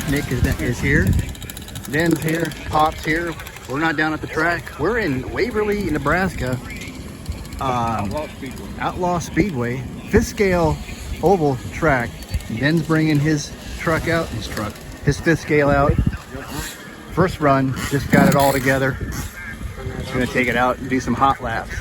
Nick is here, Den's here, Pop's here. We're not down at the track. We're in Waverly, Nebraska. Outlaw Speedway, 5th scale oval track. Den's bringing his truck out, his 5th scale out. First run, just got it all together. Just gonna take it out and do some hot laps.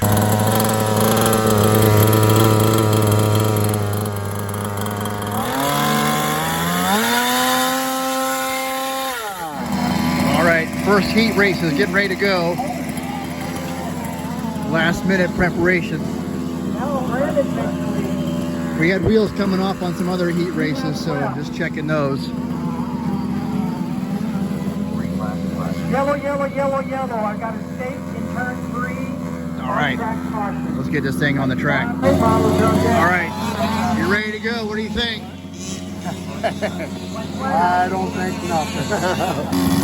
First heat races getting ready to go. Last minute preparations. We had wheels coming off on some other heat races, so just checking those. Yellow, yellow, yellow, yellow. I got a stake in turn 3. All right, let's get this thing on the track. All right, you ready to go? What do you think? I don't think nothing.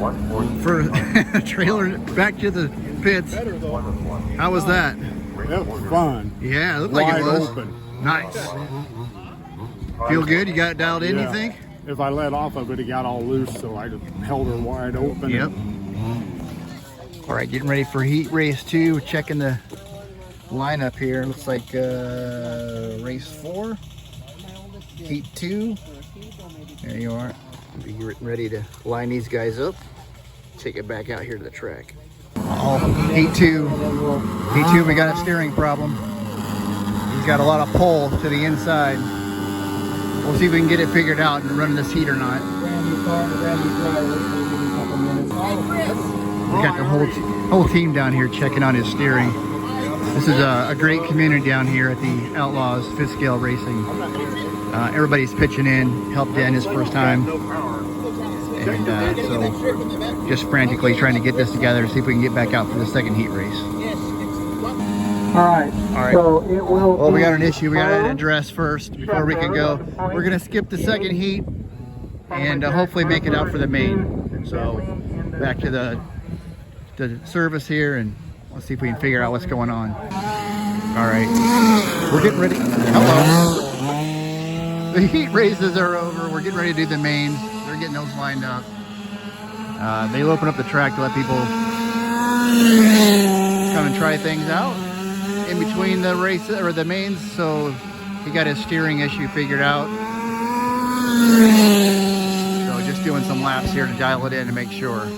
for trailer back to the pits. How was that? That was fun. Yeah, it looked like it Wide was. open. Nice. Feel good? You got it dialed in, Yeah. you think? If I let off of it, it got all loose, so I just held her wide open. Yep. All right, getting ready for heat race 2. We're checking the lineup here. Looks like race 4, heat 2. There you are. Be ready to line these guys up. Take it back out here to the track. Oh, heat 2. Heat 2, we got a steering problem. He's got a lot of pull to the inside. We'll see if we can get it figured out and run this heat or not. We got the whole team down here checking on his steering. This is a great community down here at the Outlaws Fifth Scale Racing. Everybody's pitching in, helped Dan his first time. And so just frantically trying to get this together to see if we can get back out for the second heat race. All right. So it will. Well, we got an issue we got to address first before we can go. We're going to skip the second heat and hopefully make it out for the main. So back to the service here, and let's see if we can figure out what's going on. All right, we're getting ready. Hello. The heat races are over. We're getting ready to do the mains. They're getting those lined up. They open up the track to let people come and try things out in between the races or the mains. So he got his steering issue figured out. So just doing some laps here to dial it in to make sure.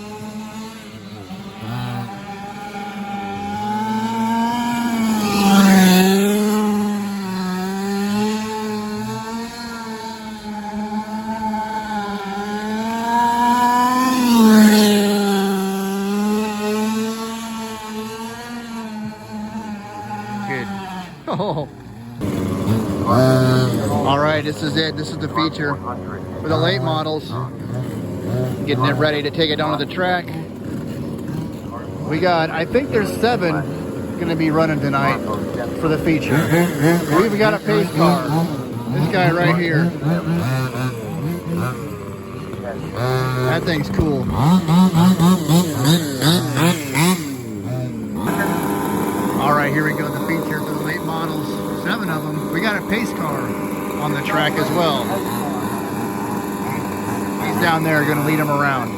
Oh. All right, this is it. This is the feature for the late models. Getting it ready to take it down to the track. We got, I think there's 7 going to be running tonight for the feature. We've got a pace car. This guy right here. That thing's cool. All right, here we go. The feature for the late models. 7 of them. We got a pace car on the track as well. He's down there going to lead them around.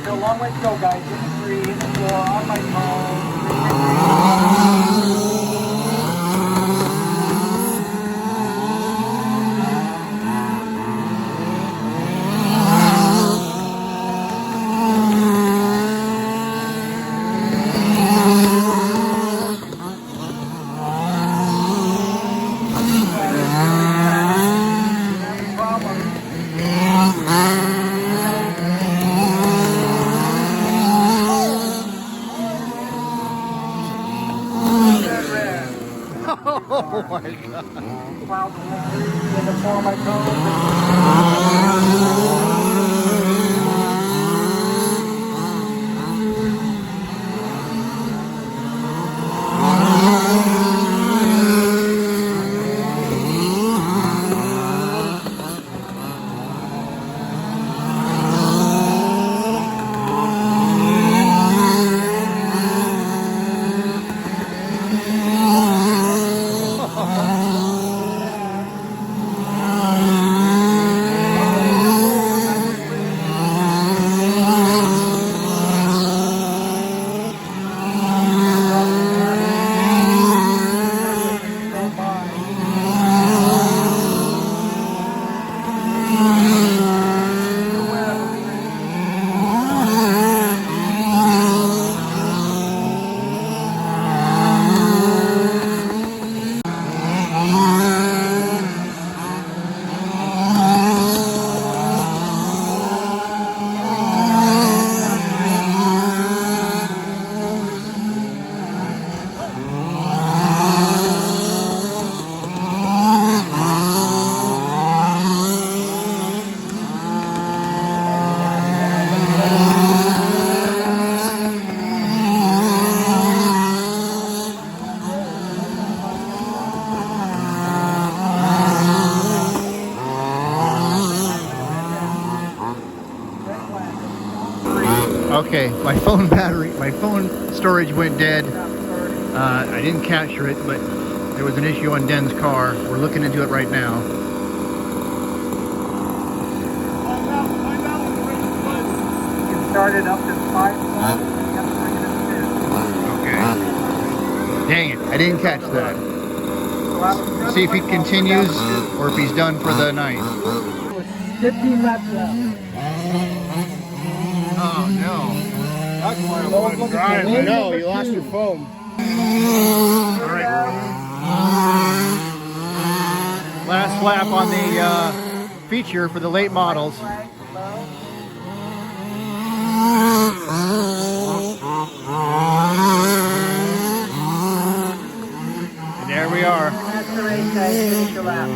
Still a long way to go, guys. In the 3, in the 4, on my phone. Oh my God. Clouds in the 4 on my phone. Okay, my phone storage went dead. I didn't capture it, but there was an issue on Den's car. We're looking into it right now. Started up to 5 o'clock. Okay. Dang it, I didn't catch that. See if he continues or if he's done for the night. 15 laps left. Oh no. That's why I wanted to drive. No, you lost your phone. All right. Last lap on the feature for the late models. And there we are. That's the race, guys. Finish your lap.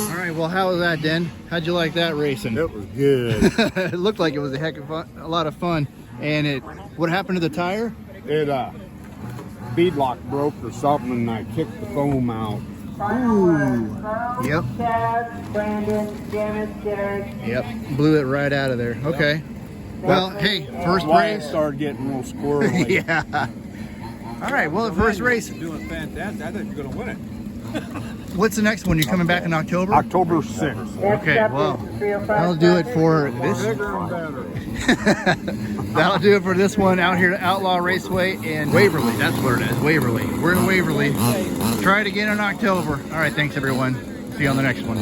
All right, well, how was that, Den? How'd you like that racing? It was good. It looked like it was a heck of fun, a lot of fun. And what happened to the tire? It beadlock broke or something, and I kicked the foam out. Yep. Chad, Brandon, Dennis, Derek. Yep. Blew it right out of there. Okay. Well, hey, first Why it race. started getting real squirrely. Yeah. All right. Well, the first race. Doing fantastic. I think you're going to win it. What's the next one? You're coming back in October? October 6th. Okay. Well, that'll do it for this. That'll do it for this one out here at Outlaw Raceway in Waverly. That's what it is, Waverly. We're in Waverly. Try it again in October. All right, thanks everyone. See you on the next one.